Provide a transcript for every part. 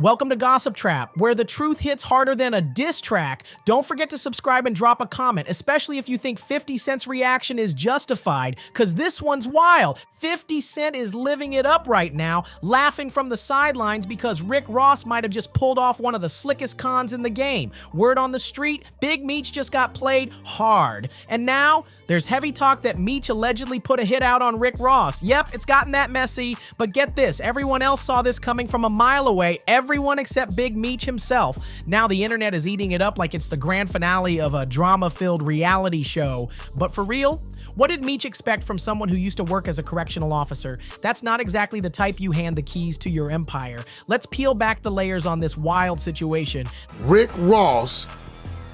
Welcome to GossipTrap, where the truth hits harder than a diss track. Don't forget to subscribe and drop a comment, especially if you think 50 Cent's reaction is justified, because this one's wild. 50 Cent is living it up right now, laughing from the sidelines because Rick Ross might have just pulled off one of the slickest cons in the game. Word on the street, Big Meech just got played hard. And now, there's heavy talk that Meech allegedly put a hit out on Rick Ross. Yep, it's gotten that messy, but get this, everyone else saw this coming from a mile away, everyone except Big Meech himself. Now the internet is eating it up like it's the grand finale of a drama-filled reality show. But for real, what did Meech expect from someone who used to work as a correctional officer? That's not exactly the type you hand the keys to your empire. Let's peel back the layers on this wild situation. Rick Ross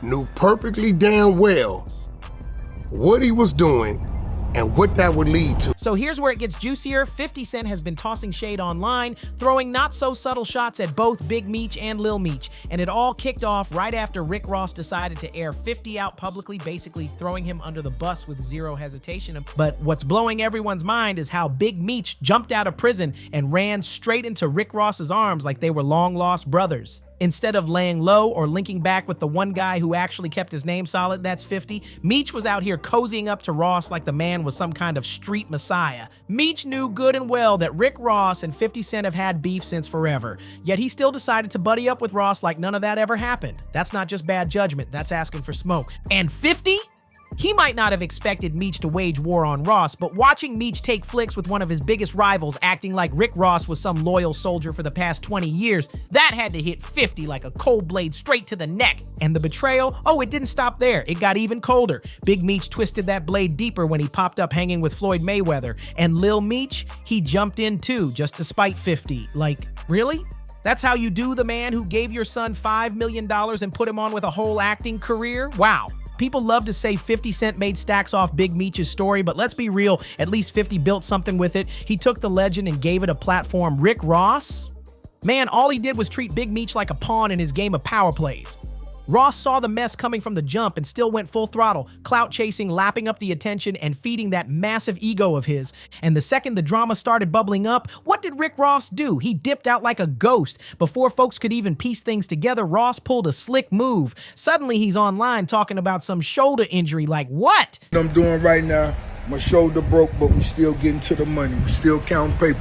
knew perfectly damn well what he was doing and what that would lead to. So here's where it gets juicier. 50 Cent has been tossing shade online, throwing not so subtle shots at both Big Meech and Lil Meech. And it all kicked off right after Rick Ross decided to air 50 out publicly, basically throwing him under the bus with zero hesitation. But what's blowing everyone's mind is how Big Meech jumped out of prison and ran straight into Rick Ross's arms like they were long-lost brothers. Instead of laying low or linking back with the one guy who actually kept his name solid, that's 50, Meech was out here cozying up to Ross like the man was some kind of street messiah. Meech knew good and well that Rick Ross and 50 Cent have had beef since forever, yet he still decided to buddy up with Ross like none of that ever happened. That's not just bad judgment, that's asking for smoke. And 50? He might not have expected Meech to wage war on Ross, but watching Meech take flicks with one of his biggest rivals acting like Rick Ross was some loyal soldier for the past 20 years, that had to hit 50 like a cold blade straight to the neck. And the betrayal? Oh, it didn't stop there. It got even colder. Big Meech twisted that blade deeper when he popped up hanging with Floyd Mayweather. And Lil Meech, he jumped in too, just to spite 50. Like, really? That's how you do the man who gave your son $5 million and put him on with a whole acting career? Wow. People love to say 50 Cent made stacks off Big Meech's story, but let's be real, at least 50 built something with it. He took the legend and gave it a platform. Rick Ross? Man, all he did was treat Big Meech like a pawn in his game of power plays. Ross saw the mess coming from the jump and still went full throttle, clout chasing, lapping up the attention, and feeding that massive ego of his. And the second the drama started bubbling up, what did Rick Ross do? He dipped out like a ghost. Before folks could even piece things together, Ross pulled a slick move. Suddenly he's online talking about some shoulder injury. Like what? What I'm doing right now, my shoulder broke, but we still getting to the money. We still counting paper.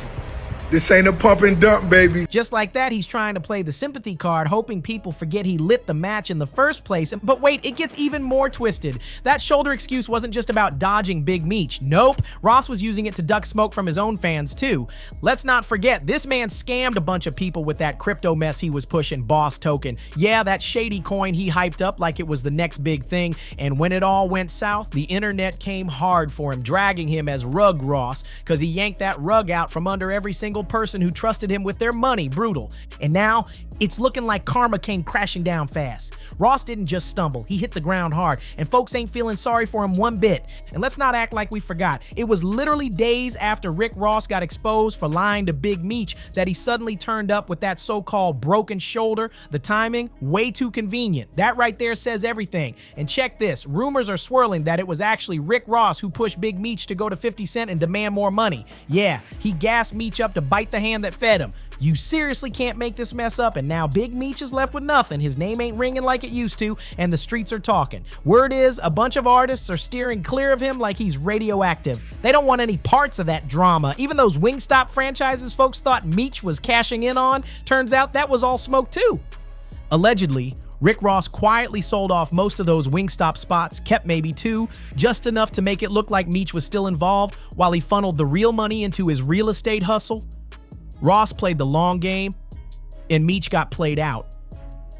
This ain't a pump and dump, baby. Just like that, he's trying to play the sympathy card, hoping people forget he lit the match in the first place. But wait, it gets even more twisted. That shoulder excuse wasn't just about dodging Big Meech. Nope, Ross was using it to duck smoke from his own fans too. Let's not forget, this man scammed a bunch of people with that crypto mess he was pushing, Boss Token. Yeah, that shady coin he hyped up like it was the next big thing. And when it all went south, the internet came hard for him, dragging him as Rug Ross, because he yanked that rug out from under every single person who trusted him with their money. Brutal. And now it's looking like karma came crashing down fast. Ross didn't just stumble, he hit the ground hard, and folks ain't feeling sorry for him one bit. And let's not act like we forgot. It was literally days after Rick Ross got exposed for lying to Big Meech that he suddenly turned up with that so-called broken shoulder. The timing, way too convenient. That right there says everything. And check this, rumors are swirling that it was actually Rick Ross who pushed Big Meech to go to 50 Cent and demand more money. Yeah, he gassed Meech up to bite the hand that fed him. You seriously can't make this mess up, and now Big Meech is left with nothing. His name ain't ringing like it used to, and the streets are talking. Word is, a bunch of artists are steering clear of him like he's radioactive. They don't want any parts of that drama. Even those Wingstop franchises folks thought Meech was cashing in on, turns out that was all smoke too. Allegedly, Rick Ross quietly sold off most of those Wingstop spots, kept maybe two, just enough to make it look like Meech was still involved while he funneled the real money into his real estate hustle. Ross played the long game, and Meech got played out.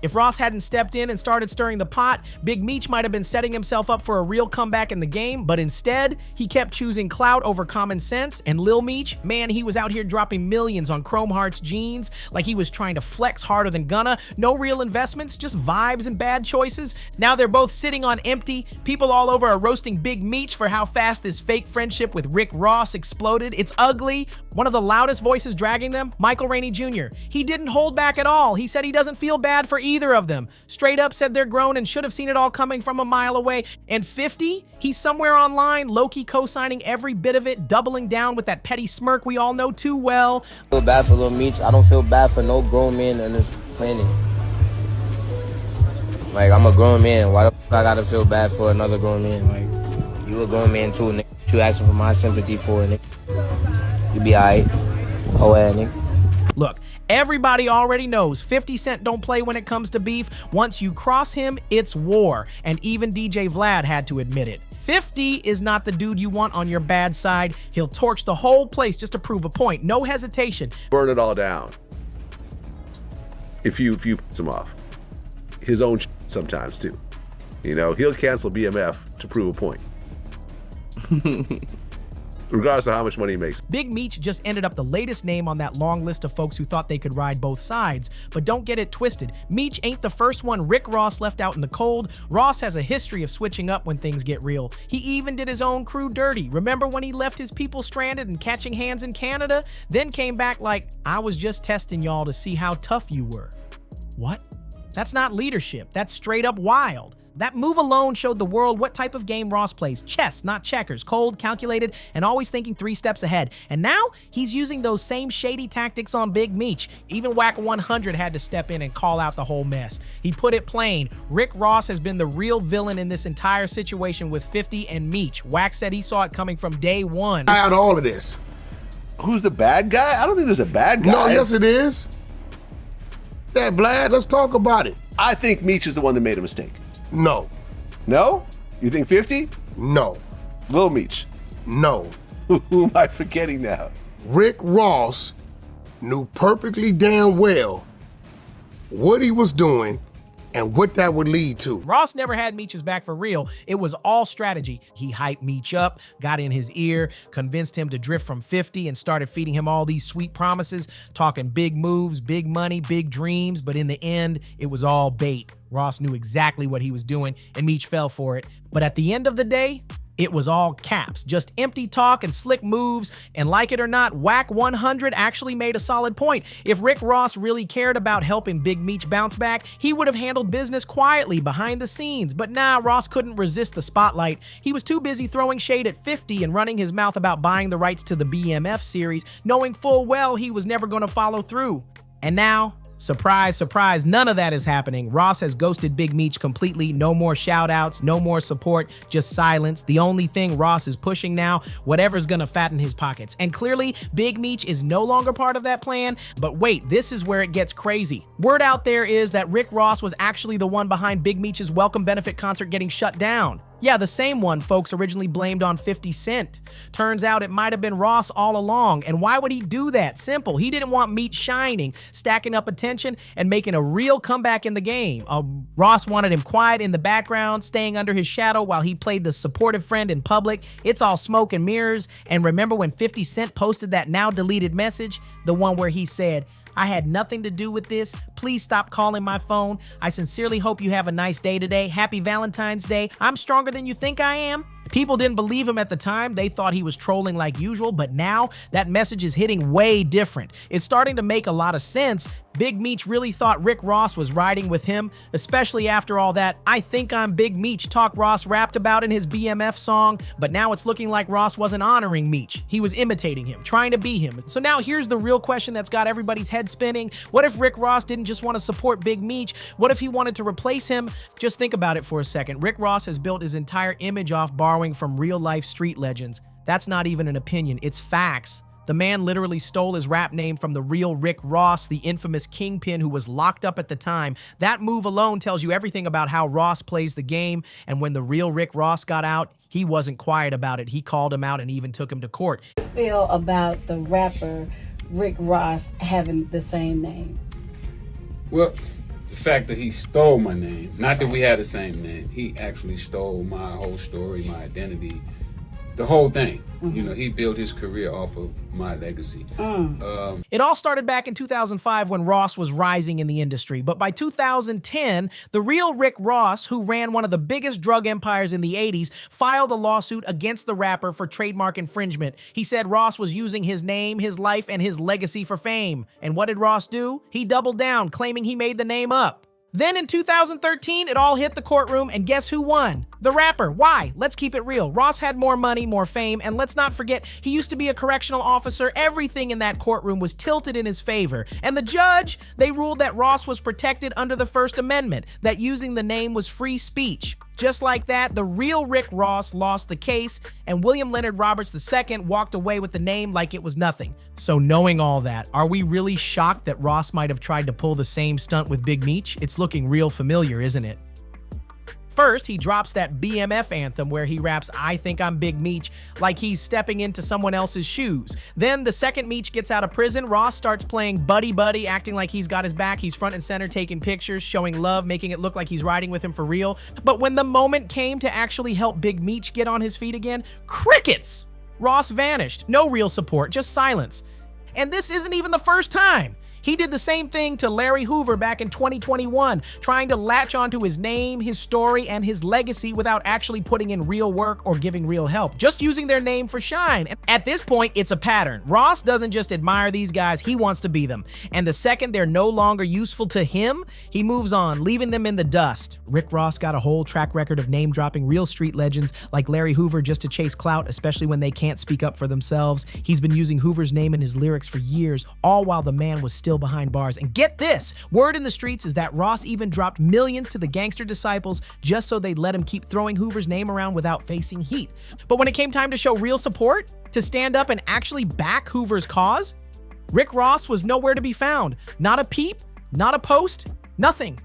If Ross hadn't stepped in and started stirring the pot, Big Meech might have been setting himself up for a real comeback in the game, but instead, he kept choosing clout over common sense, and Lil Meech, man, he was out here dropping millions on Chrome Hearts jeans, like he was trying to flex harder than Gunna. No real investments, just vibes and bad choices. Now they're both sitting on empty. People all over are roasting Big Meech for how fast this fake friendship with Rick Ross exploded. It's ugly. One of the loudest voices dragging them, Michael Rainey Jr. He didn't hold back at all. He said he doesn't feel bad for either of them. Straight up said they're grown and should have seen it all coming from a mile away. And 50? He's somewhere online, low-key co-signing every bit of it, doubling down with that petty smirk we all know too well. I feel bad for Lil Meech. I don't feel bad for no grown man on this planet. Like, I'm a grown man. Why the fuck I gotta feel bad for another grown man? Like, you a grown man too, nigga. What you asking for my sympathy for, nigga? You be alright. Oh, yeah, nigga. Look, everybody already knows 50 Cent don't play when it comes to beef. Once you cross him, it's war. And even DJ Vlad had to admit it. 50 is not the dude you want on your bad side. He'll torch the whole place just to prove a point. No hesitation. Burn it all down. If you piss him off. His own sometimes too. You know, he'll cancel BMF to prove a point. Regardless of how much money he makes. Big Meech just ended up the latest name on that long list of folks who thought they could ride both sides. But don't get it twisted. Meech ain't the first one Rick Ross left out in the cold. Ross has a history of switching up when things get real. He even did his own crew dirty. Remember when he left his people stranded and catching hands in Canada? Then came back like, I was just testing y'all to see how tough you were. What? That's not leadership. That's straight up wild. That move alone showed the world what type of game Ross plays. Chess, not checkers. Cold, calculated, and always thinking 3 steps ahead. And now, he's using those same shady tactics on Big Meech. Even Whack 100 had to step in and call out the whole mess. He put it plain. Rick Ross has been the real villain in this entire situation with 50 and Meech. Whack said he saw it coming from day one. Out of all of this. Who's the bad guy? I don't think there's a bad guy. No, yes it is. Yeah, Vlad, let's talk about it. I think Meech is the one that made a mistake. No. No? You think 50? No. Lil Meech. No. Who am I forgetting now? Rick Ross knew perfectly damn well what he was doing and what that would lead to. Ross never had Meech's back for real. It was all strategy. He hyped Meech up, got in his ear, convinced him to drift from 50 and started feeding him all these sweet promises, talking big moves, big money, big dreams, but in the end, it was all bait. Ross knew exactly what he was doing, and Meech fell for it. But at the end of the day, it was all caps, just empty talk and slick moves, and like it or not, Whack 100 actually made a solid point. If Rick Ross really cared about helping Big Meech bounce back, he would have handled business quietly behind the scenes. But nah, Ross couldn't resist the spotlight. He was too busy throwing shade at 50 and running his mouth about buying the rights to the BMF series, knowing full well he was never going to follow through. And now, surprise, surprise, none of that is happening. Ross has ghosted Big Meech completely. No more shout outs, no more support, just silence. The only thing Ross is pushing now, whatever's gonna fatten his pockets. And clearly, Big Meech is no longer part of that plan. But wait, this is where it gets crazy. Word out there is that Rick Ross was actually the one behind Big Meech's welcome benefit concert getting shut down. Yeah, the same one folks originally blamed on 50 Cent. Turns out it might have been Ross all along. And why would he do that? Simple. He didn't want Meech shining, stacking up attention, and making a real comeback in the game. Ross wanted him quiet in the background, staying under his shadow while he played the supportive friend in public. It's all smoke and mirrors. And remember when 50 Cent posted that now deleted message? The one where he said, I had nothing to do with this. Please stop calling my phone. I sincerely hope you have a nice day today. Happy Valentine's Day. I'm stronger than you think I am. People didn't believe him at the time. They thought he was trolling like usual, but now that message is hitting way different. It's starting to make a lot of sense. Big Meech really thought Rick Ross was riding with him, especially after all that I think I'm Big Meech talk Ross rapped about in his BMF song, but now it's looking like Ross wasn't honoring Meech. He was imitating him, trying to be him. So now here's the real question that's got everybody's head spinning. What if Rick Ross didn't just want to support Big Meech? What if he wanted to replace him? Just think about it for a second. Rick Ross has built his entire image off borrowing from real-life street legends. That's not even an opinion, it's facts. The man literally stole his rap name from the real Rick Ross, the infamous kingpin who was locked up at the time. That move alone tells you everything about how Ross plays the game, and when the real Rick Ross got out, he wasn't quiet about it. He called him out and even took him to court. How do you feel about the rapper Rick Ross having the same name? Well, the fact that he stole my name, not that we had the same name, he actually stole my whole story, my identity, the whole thing. You know, he built his career off of my legacy. It all started back in 2005 when Ross was rising in the industry. But by 2010, the real Rick Ross, who ran one of the biggest drug empires in the 80s, filed a lawsuit against the rapper for trademark infringement. He said Ross was using his name, his life, and his legacy for fame. And what did Ross do? He doubled down, claiming he made the name up. Then in 2013, it all hit the courtroom, and guess who won? The rapper. Why? Let's keep it real. Ross had more money, more fame, and let's not forget, he used to be a correctional officer. Everything in that courtroom was tilted in his favor. And the judge, they ruled that Ross was protected under the First Amendment, that using the name was free speech. Just like that, the real Rick Ross lost the case, and William Leonard Roberts II walked away with the name like it was nothing. So knowing all that, are we really shocked that Ross might have tried to pull the same stunt with Big Meech? It's looking real familiar, isn't it? First, he drops that BMF anthem where he raps, "I think I'm Big Meech," like he's stepping into someone else's shoes. Then the second Meech gets out of prison, Ross starts playing buddy buddy, acting like he's got his back. He's front and center taking pictures, showing love, making it look like he's riding with him for real. But when the moment came to actually help Big Meech get on his feet again, crickets! Ross vanished. No real support, just silence. And this isn't even the first time. He did the same thing to Larry Hoover back in 2021, trying to latch onto his name, his story, and his legacy without actually putting in real work or giving real help, just using their name for shine. And at this point, it's a pattern. Ross doesn't just admire these guys, he wants to be them. And the second they're no longer useful to him, he moves on, leaving them in the dust. Rick Ross got a whole track record of name-dropping real street legends like Larry Hoover just to chase clout, especially when they can't speak up for themselves. He's been using Hoover's name in his lyrics for years, all while the man was still behind bars. And get this, word in the streets is that Ross even dropped millions to the gangster disciples just so they'd let him keep throwing Hoover's name around without facing heat. But when it came time to show real support, to stand up and actually back Hoover's cause, Rick Ross was nowhere to be found. Not a peep, not a post, nothing.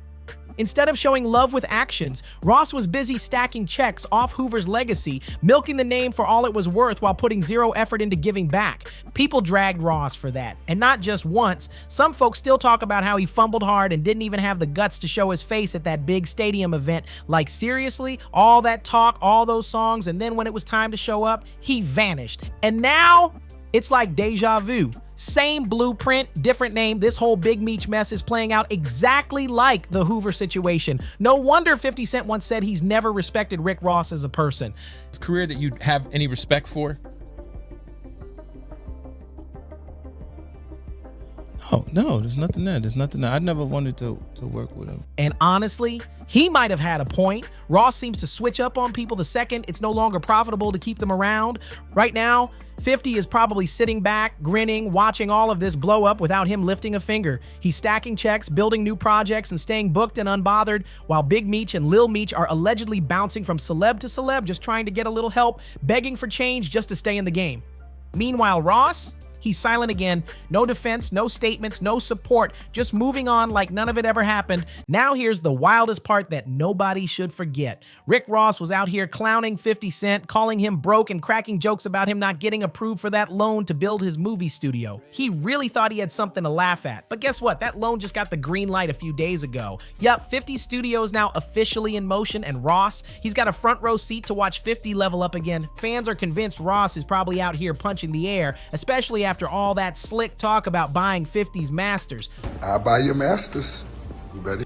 Instead of showing love with actions, Ross was busy stacking checks off Hoover's legacy, milking the name for all it was worth while putting zero effort into giving back. People dragged Ross for that, and not just once. Some folks still talk about how he fumbled hard and didn't even have the guts to show his face at that big stadium event. Like seriously, all that talk, all those songs, and then when it was time to show up, he vanished. And now, it's like deja vu. Same blueprint, different name. This whole Big Meech mess is playing out exactly like the Hoover situation. No wonder 50 Cent once said he's never respected Rick Ross as a person. His career that you have any respect for? No, there's nothing there. There's nothing there. I never wanted to work with him. And honestly, he might have had a point. Ross seems to switch up on people the second it's no longer profitable to keep them around. Right now, 50 is probably sitting back, grinning, watching all of this blow up without him lifting a finger. He's stacking checks, building new projects, and staying booked and unbothered, while Big Meech and Lil Meech are allegedly bouncing from celeb to celeb, just trying to get a little help, begging for change just to stay in the game. Meanwhile, Ross, he's silent again. No defense, no statements, no support, just moving on like none of it ever happened. Now here's the wildest part that nobody should forget. Rick Ross was out here clowning 50 Cent, calling him broke and cracking jokes about him not getting approved for that loan to build his movie studio. He really thought he had something to laugh at. But guess what? That loan just got the green light a few days ago. Yup, 50 Studios now officially in motion, and Ross, he's got a front row seat to watch 50 level up again. Fans are convinced Ross is probably out here punching the air, especially after all that slick talk about buying 50's masters. I'll buy your masters. You ready?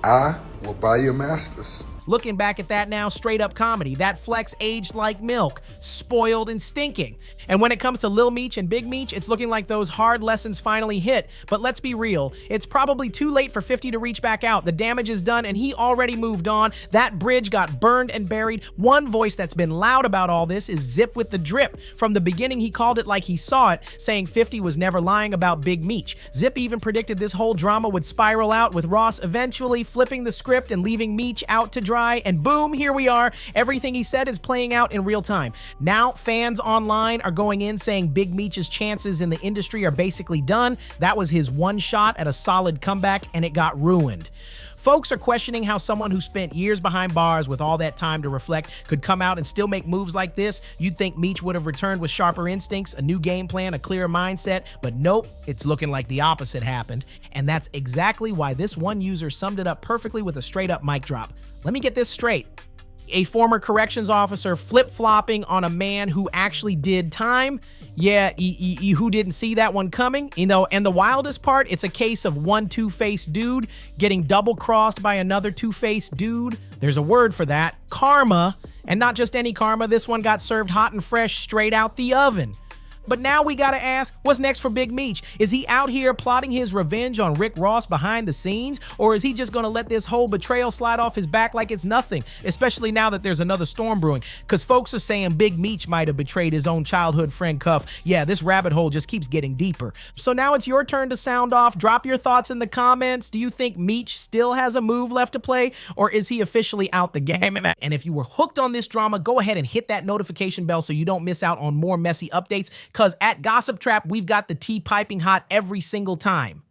I will buy your masters. Looking back at that now, straight up comedy. That flex aged like milk, spoiled and stinking. And when it comes to Lil Meech and Big Meech, it's looking like those hard lessons finally hit. But let's be real, it's probably too late for 50 to reach back out. The damage is done and he already moved on. That bridge got burned and buried. One voice that's been loud about all this is Zip with the Drip. From the beginning, he called it like he saw it, saying 50 was never lying about Big Meech. Zip even predicted this whole drama would spiral out, with Ross eventually flipping the script and leaving Meech out to dry. And boom, here we are. Everything he said is playing out in real time. Now fans online are going in saying Big Meech's chances in the industry are basically done. That was his one shot at a solid comeback and it got ruined. Folks are questioning how someone who spent years behind bars with all that time to reflect could come out and still make moves like this. You'd think Meech would have returned with sharper instincts, a new game plan, a clearer mindset, but nope, it's looking like the opposite happened. And that's exactly why this one user summed it up perfectly with a straight up mic drop. Let me get this straight. A former corrections officer flip-flopping on a man who actually did time. Yeah, who didn't see that one coming? You know, and the wildest part, it's a case of one two-faced dude getting double-crossed by another two-faced dude. There's a word for that, karma. And not just any karma, this one got served hot and fresh straight out the oven. But now we gotta ask, what's next for Big Meech? Is he out here plotting his revenge on Rick Ross behind the scenes? Or is he just gonna let this whole betrayal slide off his back like it's nothing? Especially now that there's another storm brewing. Cause folks are saying Big Meech might have betrayed his own childhood friend Cuff. Yeah, this rabbit hole just keeps getting deeper. So now it's your turn to sound off. Drop your thoughts in the comments. Do you think Meech still has a move left to play? Or is he officially out the game? And if you were hooked on this drama, go ahead and hit that notification bell so you don't miss out on more messy updates. Cause at GossipTrap, we've got the tea piping hot every single time.